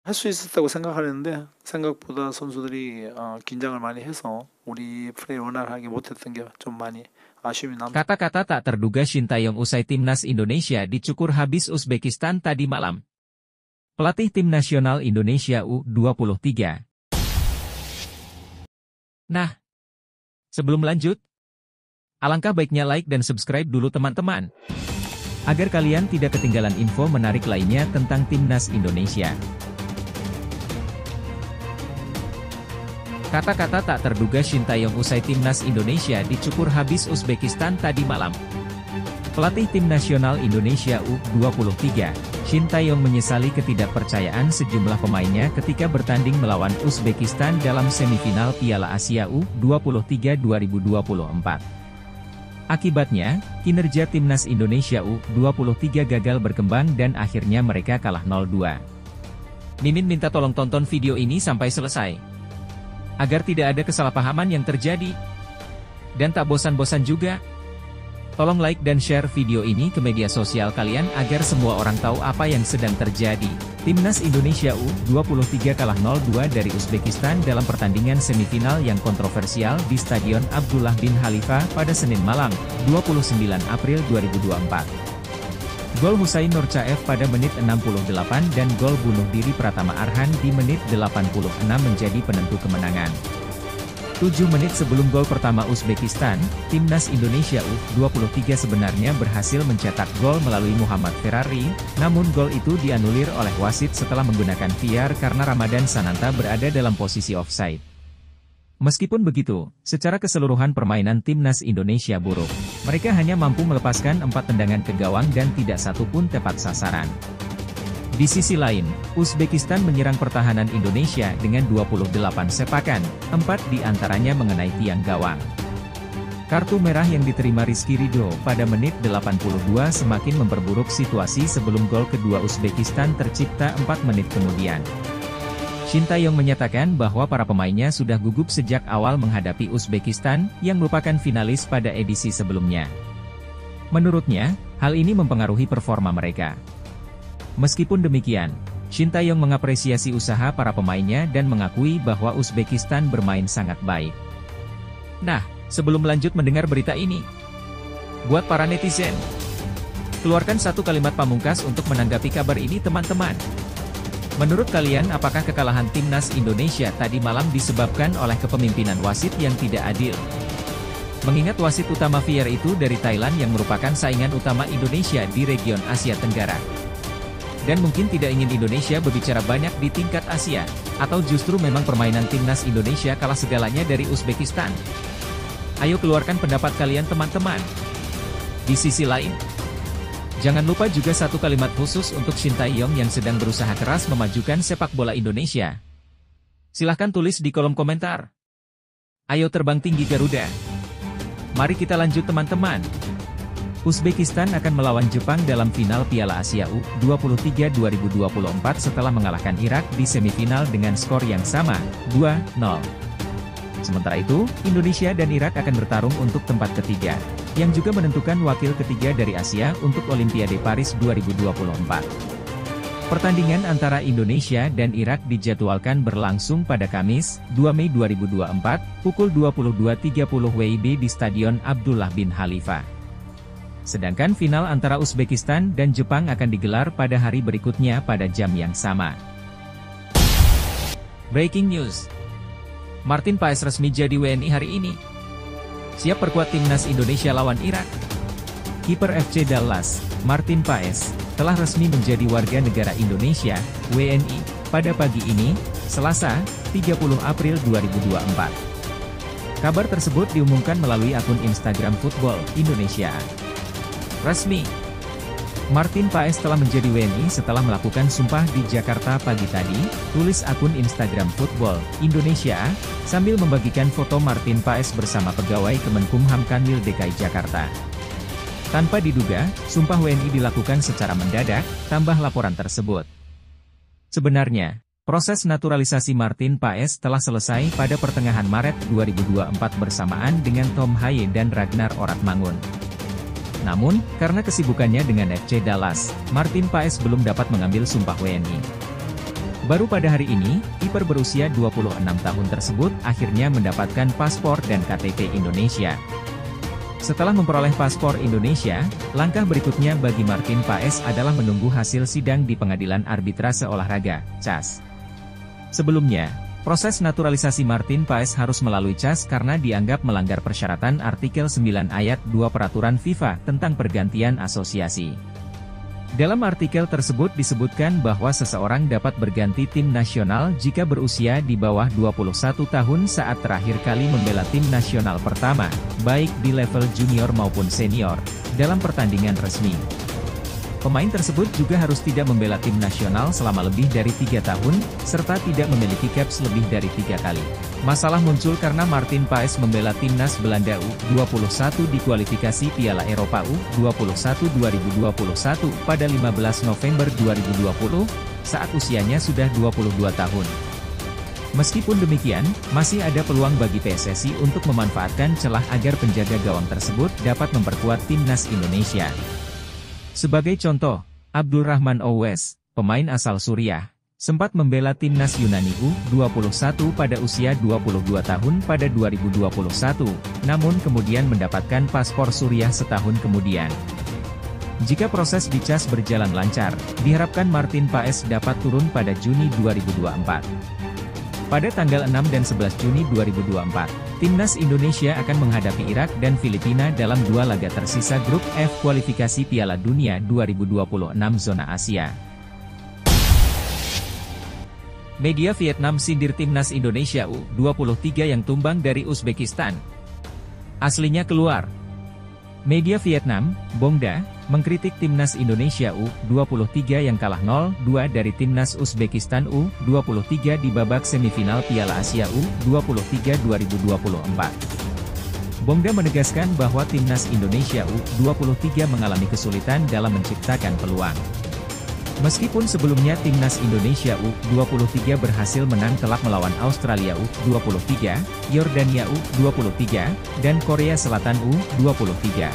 할 수 있었다고 생각하는데 생각보다 선수들이 긴장을 많이 해서 우리 플레이 원활하게 못했던 게 좀 많이 아쉬움이 남습니다. Kata-kata tak terduga Shin Taeyong usai timnas Indonesia dicukur habis Uzbekistan tadi malam. Pelatih tim nasional Indonesia U23. Nah, sebelum lanjut, alangkah baiknya like dan subscribe dulu teman-teman, agar kalian tidak ketinggalan info menarik lainnya tentang timnas Indonesia. Kata-kata tak terduga Shin Taeyong usai timnas Indonesia dicukur habis Uzbekistan tadi malam. Pelatih tim nasional Indonesia U23, Shin Taeyong menyesali ketidakpercayaan sejumlah pemainnya ketika bertanding melawan Uzbekistan dalam semifinal Piala Asia U23 2024. Akibatnya, kinerja timnas Indonesia U23 gagal berkembang dan akhirnya mereka kalah 0-2. Mimin minta tolong tonton video ini sampai selesai, agar tidak ada kesalahpahaman yang terjadi. Dan tak bosan-bosan juga, tolong like dan share video ini ke media sosial kalian agar semua orang tahu apa yang sedang terjadi. Timnas Indonesia U23 kalah 0-2 dari Uzbekistan dalam pertandingan semifinal yang kontroversial di Stadion Abdullah bin Khalifa pada Senin malam, 29 April 2024. Gol Husain Nurchaev pada menit 68 dan gol bunuh diri Pratama Arhan di menit 86 menjadi penentu kemenangan. 7 menit sebelum gol pertama Uzbekistan, timnas Indonesia U23 sebenarnya berhasil mencetak gol melalui Muhammad Ferrari, namun gol itu dianulir oleh wasit setelah menggunakan VAR karena Ramadan Sananta berada dalam posisi offside. Meskipun begitu, secara keseluruhan permainan timnas Indonesia buruk. Mereka hanya mampu melepaskan 4 tendangan ke gawang dan tidak satu pun tepat sasaran. Di sisi lain, Uzbekistan menyerang pertahanan Indonesia dengan 28 sepakan, 4 di antaranya mengenai tiang gawang. Kartu merah yang diterima Rizky Ridho pada menit 82 semakin memperburuk situasi sebelum gol kedua Uzbekistan tercipta 4 menit kemudian. Shin Taeyong menyatakan bahwa para pemainnya sudah gugup sejak awal menghadapi Uzbekistan, yang merupakan finalis pada edisi sebelumnya. Menurutnya, hal ini mempengaruhi performa mereka. Meskipun demikian, Shin Taeyong mengapresiasi usaha para pemainnya dan mengakui bahwa Uzbekistan bermain sangat baik. Nah, sebelum lanjut mendengar berita ini, buat para netizen, keluarkan satu kalimat pamungkas untuk menanggapi kabar ini teman-teman. Menurut kalian apakah kekalahan timnas Indonesia tadi malam disebabkan oleh kepemimpinan wasit yang tidak adil? Mengingat wasit utama VAR itu dari Thailand yang merupakan saingan utama Indonesia di region Asia Tenggara. Dan mungkin tidak ingin Indonesia berbicara banyak di tingkat Asia, atau justru memang permainan timnas Indonesia kalah segalanya dari Uzbekistan? Ayo keluarkan pendapat kalian teman-teman. Di sisi lain, jangan lupa juga satu kalimat khusus untuk Shin Taeyong yang sedang berusaha keras memajukan sepak bola Indonesia. Silahkan tulis di kolom komentar. Ayo terbang tinggi Garuda. Mari kita lanjut teman-teman. Uzbekistan akan melawan Jepang dalam final Piala Asia U23 2024 setelah mengalahkan Irak di semifinal dengan skor yang sama, 2-0. Sementara itu, Indonesia dan Irak akan bertarung untuk tempat ketiga, yang juga menentukan wakil ketiga dari Asia untuk Olimpiade Paris 2024. Pertandingan antara Indonesia dan Irak dijadwalkan berlangsung pada Kamis, 2 Mei 2024, pukul 22.30 WIB di Stadion Abdullah bin Khalifa. Sedangkan final antara Uzbekistan dan Jepang akan digelar pada hari berikutnya pada jam yang sama. Breaking news. Martin Paes resmi jadi WNI hari ini. Siap perkuat timnas Indonesia lawan Irak. Kiper FC Dallas, Martin Paes, telah resmi menjadi warga negara Indonesia, WNI, pada pagi ini, Selasa, 30 April 2024. Kabar tersebut diumumkan melalui akun Instagram Football Indonesia. Resmi. Martin Paes telah menjadi WNI setelah melakukan sumpah di Jakarta pagi tadi, tulis akun Instagram Football Indonesia, sambil membagikan foto Martin Paes bersama pegawai Kemenkumham Kanwil DKI Jakarta. Tanpa diduga, sumpah WNI dilakukan secara mendadak, tambah laporan tersebut. Sebenarnya, proses naturalisasi Martin Paes telah selesai pada pertengahan Maret 2024 bersamaan dengan Tom Haye dan Ragnar Oratmangun. Namun, karena kesibukannya dengan FC Dallas, Martin Paes belum dapat mengambil sumpah WNI. Baru pada hari ini, kiper berusia 26 tahun tersebut akhirnya mendapatkan paspor dan KTP Indonesia. Setelah memperoleh paspor Indonesia, langkah berikutnya bagi Martin Paes adalah menunggu hasil sidang di Pengadilan Arbitrase Olahraga, CAS. Sebelumnya, proses naturalisasi Martin Paes harus melalui CAS karena dianggap melanggar persyaratan artikel 9 ayat 2 Peraturan FIFA tentang pergantian asosiasi. Dalam artikel tersebut disebutkan bahwa seseorang dapat berganti tim nasional jika berusia di bawah 21 tahun saat terakhir kali membela tim nasional pertama, baik di level junior maupun senior, dalam pertandingan resmi. Pemain tersebut juga harus tidak membela tim nasional selama lebih dari 3 tahun, serta tidak memiliki caps lebih dari 3 kali. Masalah muncul karena Martin Paes membela timnas Belanda U21 di kualifikasi Piala Eropa U21 2021 pada 15 November 2020, saat usianya sudah 22 tahun. Meskipun demikian, masih ada peluang bagi PSSI untuk memanfaatkan celah agar penjaga gawang tersebut dapat memperkuat timnas Indonesia. Sebagai contoh, Abdul Rahman Owes, pemain asal Suriah, sempat membela timnas Yunani U21 pada usia 22 tahun pada 2021, namun kemudian mendapatkan paspor Suriah setahun kemudian. Jika proses di CAS berjalan lancar, diharapkan Martin Paes dapat turun pada Juni 2024. Pada tanggal 6 dan 11 Juni 2024, timnas Indonesia akan menghadapi Irak dan Filipina dalam 2 laga tersisa grup F kualifikasi Piala Dunia 2026 zona Asia. Media Vietnam sindir timnas Indonesia U23 yang tumbang dari Uzbekistan. Aslinya keluar. Media Vietnam, Bongda, mengkritik timnas Indonesia U23 yang kalah 0-2 dari timnas Uzbekistan U23 di babak semifinal Piala Asia U23 2024. Bongda menegaskan bahwa timnas Indonesia U23 mengalami kesulitan dalam menciptakan peluang. Meskipun sebelumnya timnas Indonesia U23 berhasil menang telak melawan Australia U23, Yordania U23, dan Korea Selatan U23.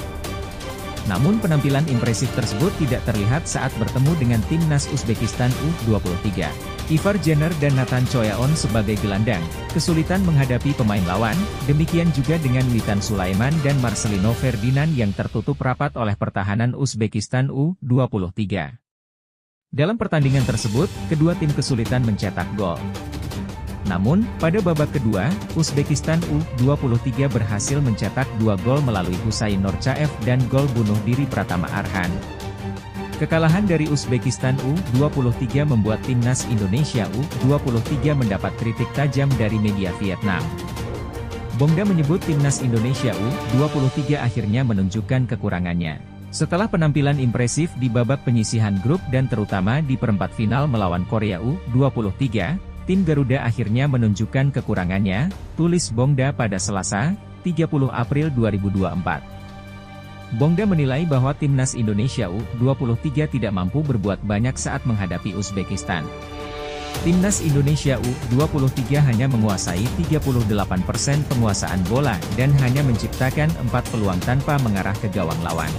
Namun penampilan impresif tersebut tidak terlihat saat bertemu dengan timnas Uzbekistan U23. Ivar Jenner dan Nathan Choyaon sebagai gelandang, kesulitan menghadapi pemain lawan, demikian juga dengan Witan Sulaiman dan Marcelino Ferdinand yang tertutup rapat oleh pertahanan Uzbekistan U23. Dalam pertandingan tersebut, kedua tim kesulitan mencetak gol. Namun, pada babak kedua, Uzbekistan U23 berhasil mencetak 2 gol melalui Husain Norcaev dan gol bunuh diri Pratama Arhan. Kekalahan dari Uzbekistan U23 membuat timnas Indonesia U23 mendapat kritik tajam dari media Vietnam. Bongda menyebut timnas Indonesia U23 akhirnya menunjukkan kekurangannya. Setelah penampilan impresif di babak penyisihan grup dan terutama di perempat final melawan Korea U23, tim Garuda akhirnya menunjukkan kekurangannya, tulis Bongda pada Selasa, 30 April 2024. Bongda menilai bahwa timnas Indonesia U23 tidak mampu berbuat banyak saat menghadapi Uzbekistan. Timnas Indonesia U23 hanya menguasai 38% penguasaan bola dan hanya menciptakan 4 peluang tanpa mengarah ke gawang lawan.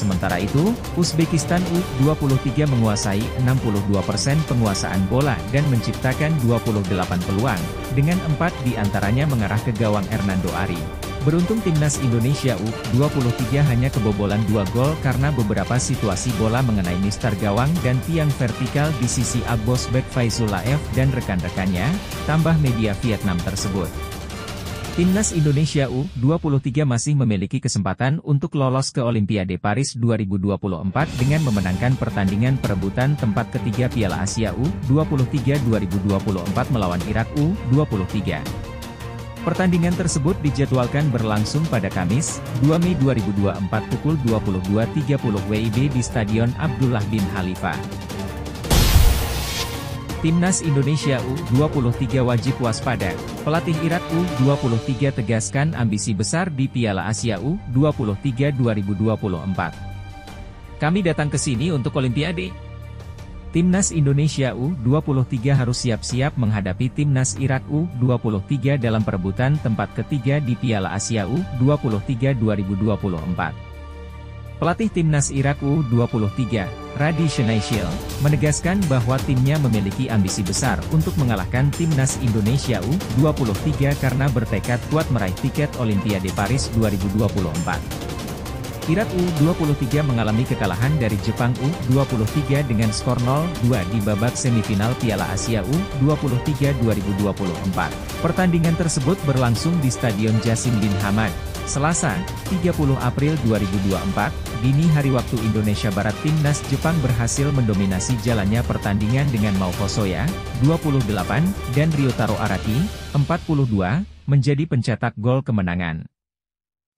Sementara itu, Uzbekistan U23 menguasai 62% penguasaan bola dan menciptakan 28 peluang, dengan 4 diantaranya mengarah ke gawang Hernando Ari. Beruntung timnas Indonesia U23 hanya kebobolan 2 gol karena beberapa situasi bola mengenai mistar gawang dan tiang vertikal di sisi Abbosbek Faizulaev dan rekan-rekannya, tambah media Vietnam tersebut. Timnas Indonesia U23 masih memiliki kesempatan untuk lolos ke Olimpiade Paris 2024 dengan memenangkan pertandingan perebutan tempat ketiga Piala Asia U23 2024 melawan Irak U23. Pertandingan tersebut dijadwalkan berlangsung pada Kamis, 2 Mei 2024 pukul 22.30 WIB di Stadion Abdullah bin Khalifa. Timnas Indonesia U23 wajib waspada. Pelatih Irak U23 tegaskan ambisi besar di Piala Asia U23 2024. Kami datang ke sini untuk Olimpiade. Timnas Indonesia U23 harus siap-siap menghadapi Timnas Irak U23 dalam perebutan tempat ketiga di Piala Asia U23 2024. Pelatih timnas Irak U23, Radi Shinaishil, menegaskan bahwa timnya memiliki ambisi besar untuk mengalahkan timnas Indonesia U23 karena bertekad kuat meraih tiket Olimpiade Paris 2024. Irak U23 mengalami kekalahan dari Jepang U23 dengan skor 0-2 di babak semifinal Piala Asia U23 2024. Pertandingan tersebut berlangsung di Stadion Jasim bin Hamad, Selasa, 30 April 2024, dini hari waktu Indonesia Barat. Timnas Jepang berhasil mendominasi jalannya pertandingan dengan Mao Hosoya, 28, dan Ryotaro Araki, 42, menjadi pencetak gol kemenangan.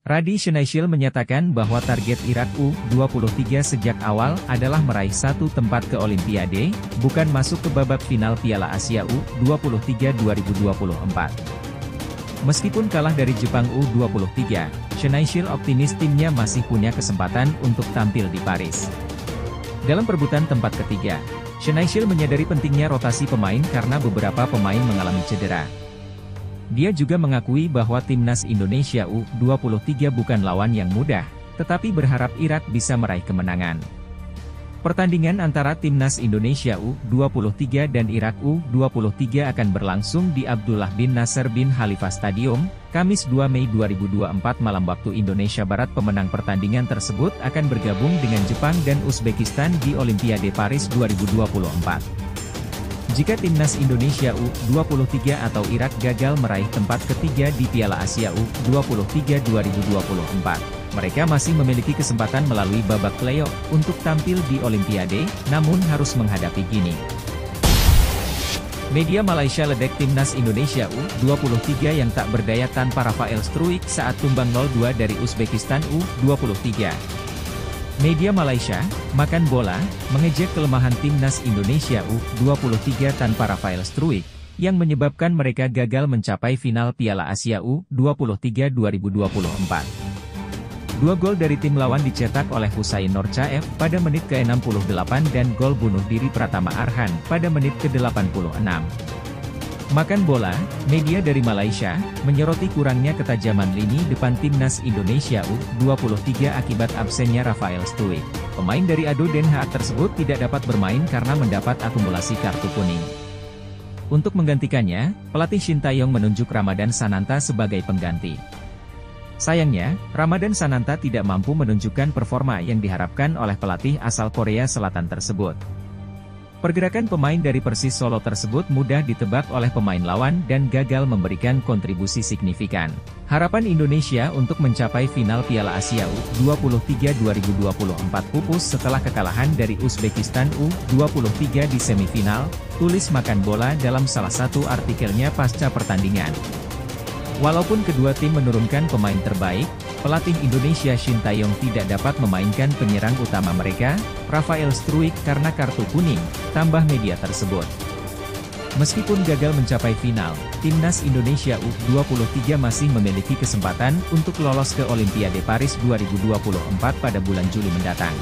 Radi Shinaishil menyatakan bahwa target Irak U23 sejak awal adalah meraih satu tempat ke Olimpiade, bukan masuk ke babak final Piala Asia U23 2024. Meskipun kalah dari Jepang U23, Shinaishil optimis timnya masih punya kesempatan untuk tampil di Paris. Dalam perebutan tempat ketiga, Shinaishil menyadari pentingnya rotasi pemain karena beberapa pemain mengalami cedera. Dia juga mengakui bahwa timnas Indonesia U23 bukan lawan yang mudah, tetapi berharap Irak bisa meraih kemenangan. Pertandingan antara timnas Indonesia U23 dan Irak U23 akan berlangsung di Abdullah bin Nasser bin Khalifa Stadium, Kamis 2 Mei 2024 malam waktu Indonesia Barat. Pemenang pertandingan tersebut akan bergabung dengan Jepang dan Uzbekistan di Olimpiade Paris 2024. Jika timnas Indonesia U23 atau Irak gagal meraih tempat ketiga di Piala Asia U23 2024, mereka masih memiliki kesempatan melalui babak playoff untuk tampil di Olimpiade, namun harus menghadapi Guinea. Media Malaysia ledek timnas Indonesia U23 yang tak berdaya tanpa Rafael Struijk saat tumbang 0-2 dari Uzbekistan U23. Media Malaysia, Makan Bola, mengejek kelemahan timnas Indonesia U23 tanpa Rafael Struijk, yang menyebabkan mereka gagal mencapai final Piala Asia U23 2024. Dua gol dari tim lawan dicetak oleh Husain Norcaev pada menit ke-68 dan gol bunuh diri Pratama Arhan pada menit ke-86. Makan Bola, media dari Malaysia, menyoroti kurangnya ketajaman lini depan timnas Indonesia U23 akibat absennya Rafael Struijk. Pemain dari ADO Den Haag tersebut tidak dapat bermain karena mendapat akumulasi kartu kuning. Untuk menggantikannya, pelatih Shin Tae-yong menunjuk Ramadan Sananta sebagai pengganti. Sayangnya, Ramadan Sananta tidak mampu menunjukkan performa yang diharapkan oleh pelatih asal Korea Selatan tersebut. Pergerakan pemain dari Persis Solo tersebut mudah ditebak oleh pemain lawan dan gagal memberikan kontribusi signifikan. Harapan Indonesia untuk mencapai final Piala Asia U23 2024 pupus setelah kekalahan dari Uzbekistan U23 di semifinal, tulis Makan Bola dalam salah satu artikelnya pasca pertandingan. Walaupun kedua tim menurunkan pemain terbaik, pelatih Indonesia Shin Tae-yong tidak dapat memainkan penyerang utama mereka, Rafael Struijk, karena kartu kuning, tambah media tersebut. Meskipun gagal mencapai final, timnas Indonesia U23 masih memiliki kesempatan untuk lolos ke Olimpiade Paris 2024 pada bulan Juli mendatang.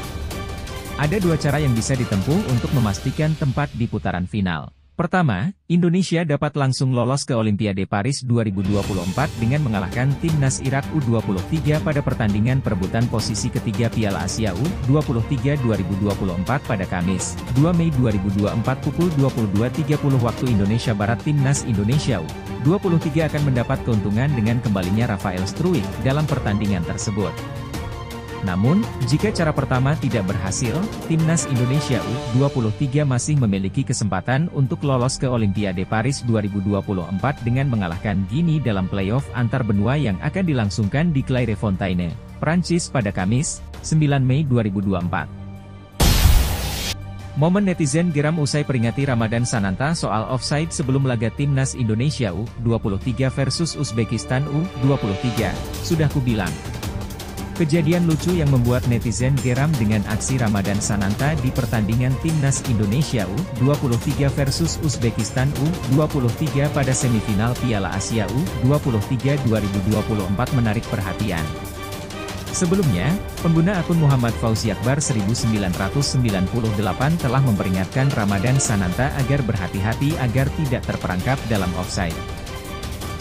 Ada dua cara yang bisa ditempuh untuk memastikan tempat di putaran final. Pertama, Indonesia dapat langsung lolos ke Olimpiade Paris 2024 dengan mengalahkan timnas Irak U23 pada pertandingan perebutan posisi ketiga Piala Asia U23 2024 pada Kamis, 2 Mei 2024 pukul 22.30 waktu Indonesia Barat. Timnas Indonesia U23 akan mendapat keuntungan dengan kembalinya Rafael Struijk dalam pertandingan tersebut. Namun, jika cara pertama tidak berhasil, timnas Indonesia U23 masih memiliki kesempatan untuk lolos ke Olimpiade Paris 2024 dengan mengalahkan Guinea dalam playoff antar benua yang akan dilangsungkan di Clairefontaine, Prancis pada Kamis, 9 Mei 2024. Momen netizen geram usai peringati Ramadan Sananta soal offside sebelum laga timnas Indonesia U23 versus Uzbekistan U23, sudah kubilang. Kejadian lucu yang membuat netizen geram dengan aksi Ramadan Sananta di pertandingan timnas Indonesia U23 versus Uzbekistan U23 pada semifinal Piala Asia U23 2024 menarik perhatian. Sebelumnya, pengguna akun Muhammad Fauzi Akbar 1998 telah memperingatkan Ramadan Sananta agar berhati-hati agar tidak terperangkap dalam offside.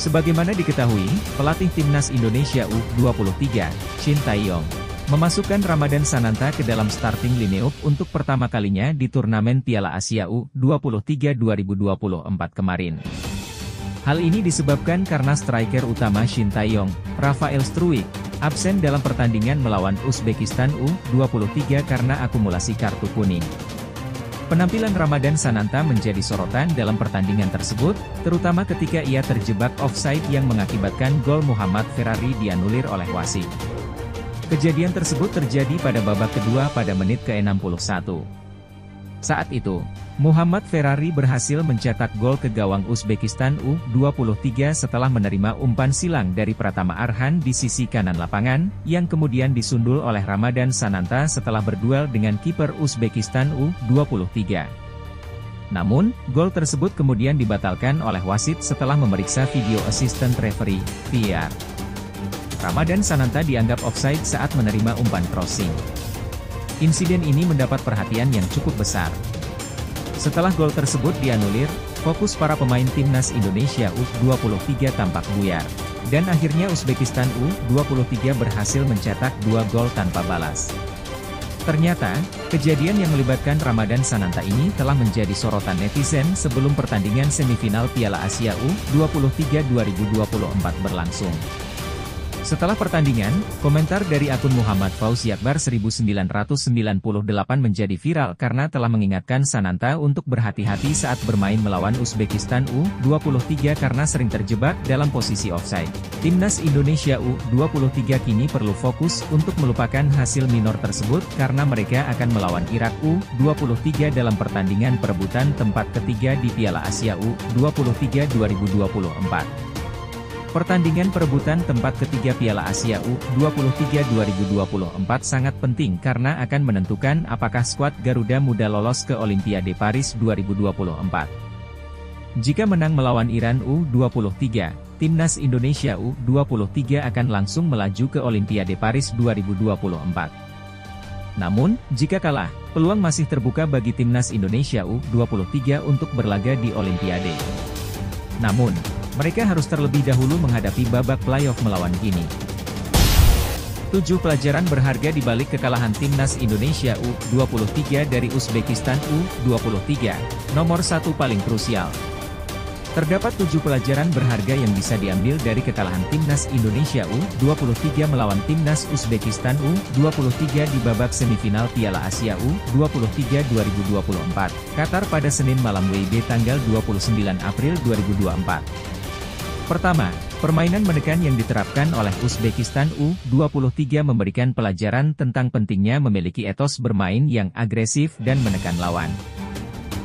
Sebagaimana diketahui, pelatih timnas Indonesia U23, Shin Tae-yong, memasukkan Ramadan Sananta ke dalam starting lineup untuk pertama kalinya di turnamen Piala Asia U23 2024 kemarin. Hal ini disebabkan karena striker utama Shin Tae-yong, Rafael Struijk, absen dalam pertandingan melawan Uzbekistan U23 karena akumulasi kartu kuning. Penampilan Ramadan Sananta menjadi sorotan dalam pertandingan tersebut, terutama ketika ia terjebak offside yang mengakibatkan gol Muhammad Ferrari dianulir oleh wasit. Kejadian tersebut terjadi pada babak kedua pada menit ke-61. Saat itu, Muhammad Ferrari berhasil mencetak gol ke gawang Uzbekistan U23 setelah menerima umpan silang dari Pratama Arhan di sisi kanan lapangan, yang kemudian disundul oleh Ramadan Sananta setelah berduel dengan kiper Uzbekistan U23. Namun, gol tersebut kemudian dibatalkan oleh wasit setelah memeriksa video assistant referee, VAR. Ramadan Sananta dianggap offside saat menerima umpan crossing. Insiden ini mendapat perhatian yang cukup besar. Setelah gol tersebut dianulir, fokus para pemain timnas Indonesia U23 tampak buyar. Dan akhirnya Uzbekistan U23 berhasil mencetak 2 gol tanpa balas. Ternyata, kejadian yang melibatkan Ramadan Sananta ini telah menjadi sorotan netizen sebelum pertandingan semifinal Piala Asia U23 2024 berlangsung. Setelah pertandingan, komentar dari akun Muhammad Fauzi Akbar 1998 menjadi viral karena telah mengingatkan Sananta untuk berhati-hati saat bermain melawan Uzbekistan U23 karena sering terjebak dalam posisi offside. Timnas Indonesia U23 kini perlu fokus untuk melupakan hasil minor tersebut karena mereka akan melawan Irak U23 dalam pertandingan perebutan tempat ketiga di Piala Asia U23 2024. Pertandingan perebutan tempat ketiga Piala Asia U23 2024 sangat penting karena akan menentukan apakah skuad Garuda Muda lolos ke Olimpiade Paris 2024. Jika menang melawan Iran U23, timnas Indonesia U23 akan langsung melaju ke Olimpiade Paris 2024. Namun, jika kalah, peluang masih terbuka bagi timnas Indonesia U23 untuk berlaga di Olimpiade. Namun, mereka harus terlebih dahulu menghadapi babak playoff melawan Guinea. 7 pelajaran berharga di balik kekalahan timnas Indonesia U23 dari Uzbekistan U23. Nomor 1 paling krusial. Terdapat 7 pelajaran berharga yang bisa diambil dari kekalahan timnas Indonesia U23 melawan timnas Uzbekistan U23 di babak semifinal Piala Asia U23 2024, Qatar pada Senin malam WIB tanggal 29 April 2024. Pertama, permainan menekan yang diterapkan oleh Uzbekistan U23 memberikan pelajaran tentang pentingnya memiliki etos bermain yang agresif dan menekan lawan.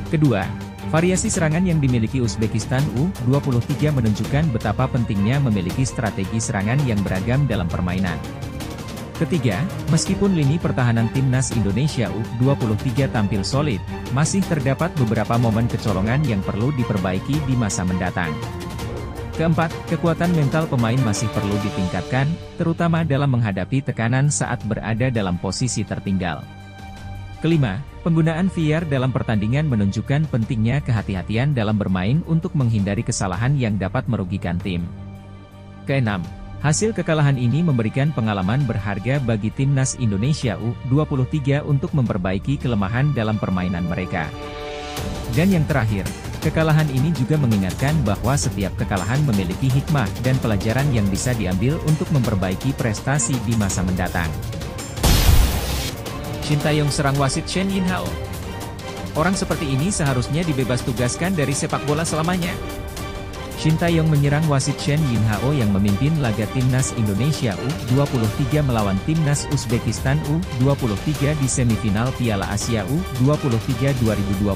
Kedua, variasi serangan yang dimiliki Uzbekistan U23 menunjukkan betapa pentingnya memiliki strategi serangan yang beragam dalam permainan. Ketiga, meskipun lini pertahanan timnas Indonesia U23 tampil solid, masih terdapat beberapa momen kecolongan yang perlu diperbaiki di masa mendatang. Keempat, kekuatan mental pemain masih perlu ditingkatkan, terutama dalam menghadapi tekanan saat berada dalam posisi tertinggal. Kelima, penggunaan VAR dalam pertandingan menunjukkan pentingnya kehati-hatian dalam bermain untuk menghindari kesalahan yang dapat merugikan tim. Keenam, hasil kekalahan ini memberikan pengalaman berharga bagi timnas Indonesia U23 untuk memperbaiki kelemahan dalam permainan mereka. Dan yang terakhir, kekalahan ini juga mengingatkan bahwa setiap kekalahan memiliki hikmah dan pelajaran yang bisa diambil untuk memperbaiki prestasi di masa mendatang. Shin Tae-yong serang wasit Shen Yinhao. Orang seperti ini seharusnya dibebas tugaskan dari sepak bola selamanya. Shin Tae-yong menyerang wasit Shen Yinhao yang memimpin laga timnas Indonesia U23 melawan timnas Uzbekistan U23 di semifinal Piala Asia U23 2024,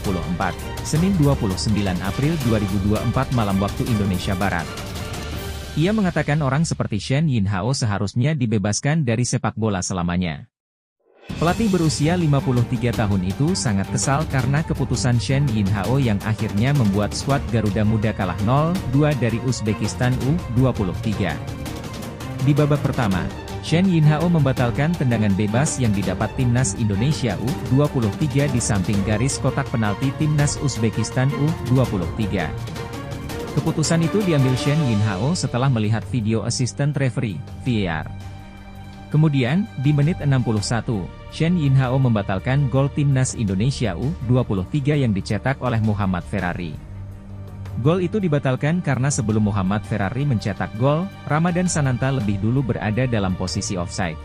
Senin 29 April 2024 malam waktu Indonesia Barat. Ia mengatakan orang seperti Shen Yinhao seharusnya dibebaskan dari sepak bola selamanya. Pelatih berusia 53 tahun itu sangat kesal karena keputusan Shen Yinhao yang akhirnya membuat skuad Garuda Muda kalah 0-2 dari Uzbekistan U23. Di babak pertama, Shen Yinhao membatalkan tendangan bebas yang didapat timnas Indonesia U23 di samping garis kotak penalti timnas Uzbekistan U23. Keputusan itu diambil Shen Yinhao setelah melihat video assistant referee, VAR. Kemudian, di menit 61, Shen Yinhao membatalkan gol timnas Indonesia U23 yang dicetak oleh Muhammad Ferrari. Gol itu dibatalkan karena sebelum Muhammad Ferrari mencetak gol, Ramadan Sananta lebih dulu berada dalam posisi offside.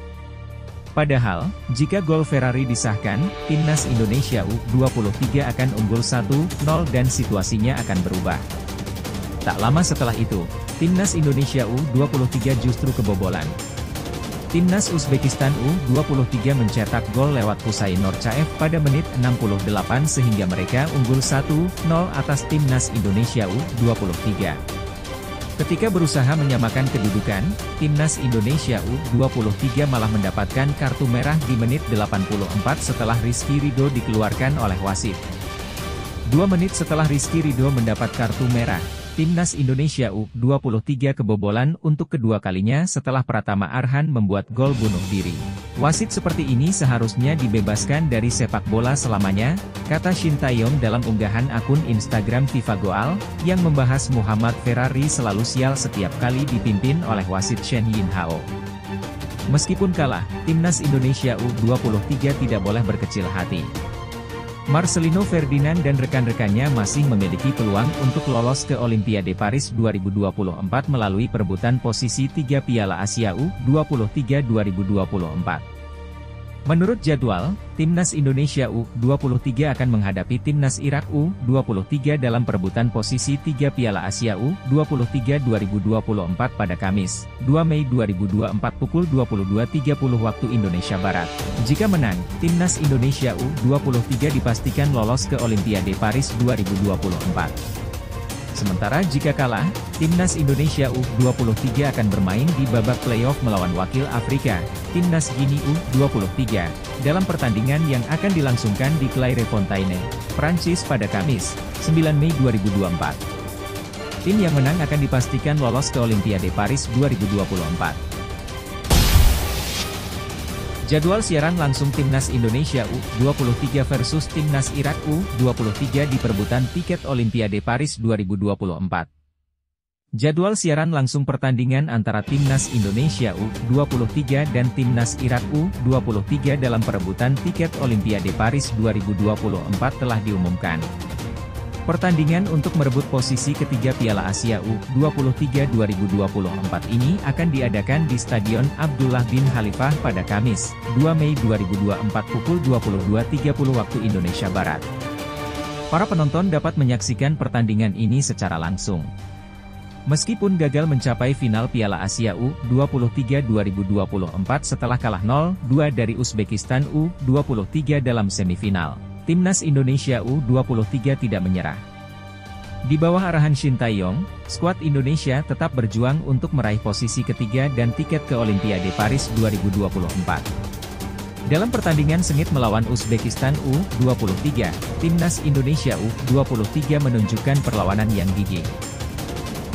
Padahal, jika gol Ferrari disahkan, timnas Indonesia U23 akan unggul 1-0 dan situasinya akan berubah. Tak lama setelah itu, timnas Indonesia U23 justru kebobolan. Timnas Uzbekistan U23 mencetak gol lewat Husain Norcaev pada menit 68 sehingga mereka unggul 1-0 atas timnas Indonesia U23. Ketika berusaha menyamakan kedudukan, timnas Indonesia U23 malah mendapatkan kartu merah di menit 84 setelah Rizky Ridho dikeluarkan oleh wasit. 2 menit setelah Rizky Ridho mendapat kartu merah, timnas Indonesia U23 kebobolan untuk kedua kalinya setelah Pratama Arhan membuat gol bunuh diri. Wasit seperti ini seharusnya dibebaskan dari sepak bola selamanya, kata Shin Tae-yong dalam unggahan akun Instagram FIFA Goal, yang membahas Muhammad Ferrari selalu sial setiap kali dipimpin oleh wasit Shen Yinhao. Meskipun kalah, timnas Indonesia U23 tidak boleh berkecil hati. Marcelino Ferdinand dan rekan-rekannya masih memiliki peluang untuk lolos ke Olimpiade Paris 2024 melalui perebutan posisi 3 Piala Asia U23 2024. Menurut jadwal, timnas Indonesia U23 akan menghadapi timnas Irak U23 dalam perebutan posisi 3 Piala Asia U23 2024 pada Kamis, 2 Mei 2024 pukul 22.30 waktu Indonesia Barat. Jika menang, timnas Indonesia U23 dipastikan lolos ke Olimpiade Paris 2024. Sementara jika kalah, timnas Indonesia U23 akan bermain di babak playoff melawan wakil Afrika, timnas Guinea U23, dalam pertandingan yang akan dilangsungkan di Clairefontaine, Prancis pada Kamis, 9 Mei 2024. Tim yang menang akan dipastikan lolos ke Olimpiade Paris 2024. Jadwal siaran langsung timnas Indonesia U23 versus timnas Irak U23 di perebutan tiket Olimpiade Paris 2024. Jadwal siaran langsung pertandingan antara timnas Indonesia U23 dan timnas Irak U23 dalam perebutan tiket Olimpiade Paris 2024 telah diumumkan. Pertandingan untuk merebut posisi ketiga Piala Asia U23 2024 ini akan diadakan di Stadion Abdullah bin Khalifah pada Kamis, 2 Mei 2024 pukul 22.30 waktu Indonesia Barat. Para penonton dapat menyaksikan pertandingan ini secara langsung. Meskipun gagal mencapai final Piala Asia U23 2024 setelah kalah 0-2 dari Uzbekistan U23 dalam semifinal, timnas Indonesia U23 tidak menyerah. Di bawah arahan Shin Tae-yong, skuad Indonesia tetap berjuang untuk meraih posisi ketiga dan tiket ke Olimpiade Paris 2024. Dalam pertandingan sengit melawan Uzbekistan U23, timnas Indonesia U23 menunjukkan perlawanan yang gigih.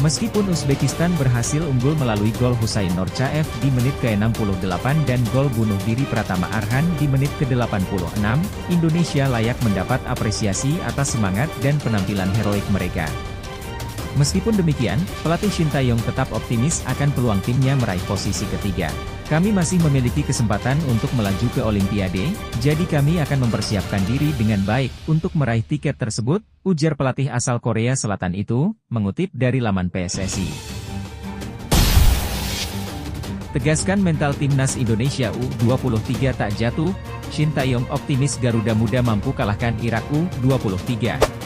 Meskipun Uzbekistan berhasil unggul melalui gol Husain Norcaev di menit ke-68 dan gol bunuh diri Pratama Arhan di menit ke-86, Indonesia layak mendapat apresiasi atas semangat dan penampilan heroik mereka. Meskipun demikian, pelatih Shin Tae-yong tetap optimis akan peluang timnya meraih posisi ketiga. Kami masih memiliki kesempatan untuk melaju ke Olimpiade, jadi kami akan mempersiapkan diri dengan baik untuk meraih tiket tersebut, ujar pelatih asal Korea Selatan itu, mengutip dari laman PSSI. Tegaskan mental timnas Indonesia U23 tak jatuh, Shin Tae-yong optimis Garuda Muda mampu kalahkan Irak U23.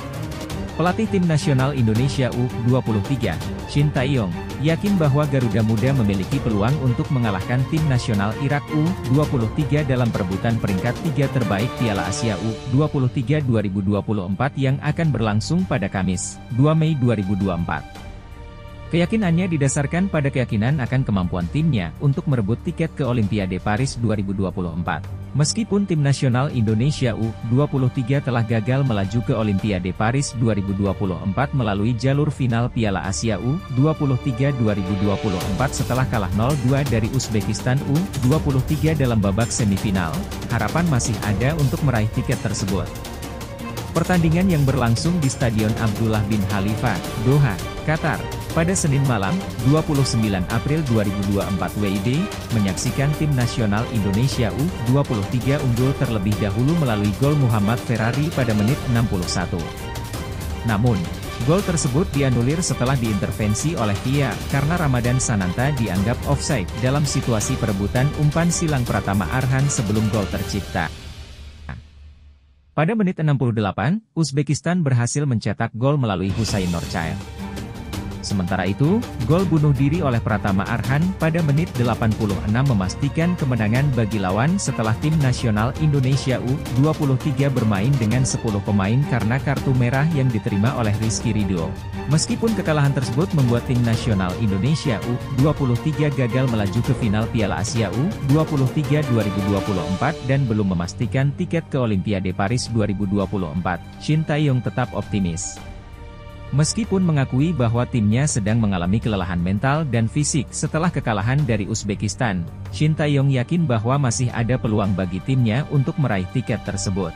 Pelatih tim nasional Indonesia U23, Shin Tae-yong, yakin bahwa Garuda Muda memiliki peluang untuk mengalahkan tim nasional Irak U23 dalam perebutan peringkat 3 terbaik Piala Asia U23 2024 yang akan berlangsung pada Kamis, 2 Mei 2024. Keyakinannya didasarkan pada keyakinan akan kemampuan timnya untuk merebut tiket ke Olimpiade Paris 2024. Meskipun tim nasional Indonesia U23 telah gagal melaju ke Olimpiade Paris 2024 melalui jalur final Piala Asia U23 2024 setelah kalah 0-2 dari Uzbekistan U23 dalam babak semifinal, harapan masih ada untuk meraih tiket tersebut. Pertandingan yang berlangsung di Stadion Abdullah bin Khalifa, Doha, Qatar, pada Senin malam, 29 April 2024 WIB, menyaksikan tim nasional Indonesia U23 unggul terlebih dahulu melalui gol Muhammad Ferrari pada menit 61. Namun, gol tersebut dianulir setelah diintervensi oleh VAR karena Ramadan Sananta dianggap offside dalam situasi perebutan umpan silang Pratama Arhan sebelum gol tercipta. Pada menit 68, Uzbekistan berhasil mencetak gol melalui Husain Nurchail. Sementara itu, gol bunuh diri oleh Pratama Arhan pada menit 86 memastikan kemenangan bagi lawan setelah tim nasional Indonesia U23 bermain dengan 10 pemain karena kartu merah yang diterima oleh Rizky Ridho. Meskipun kekalahan tersebut membuat tim nasional Indonesia U23 gagal melaju ke final Piala Asia U23 2024 dan belum memastikan tiket ke Olimpiade Paris 2024, Shin Tae-yong tetap optimis. Meskipun mengakui bahwa timnya sedang mengalami kelelahan mental dan fisik setelah kekalahan dari Uzbekistan, Shin Tae-yong yakin bahwa masih ada peluang bagi timnya untuk meraih tiket tersebut.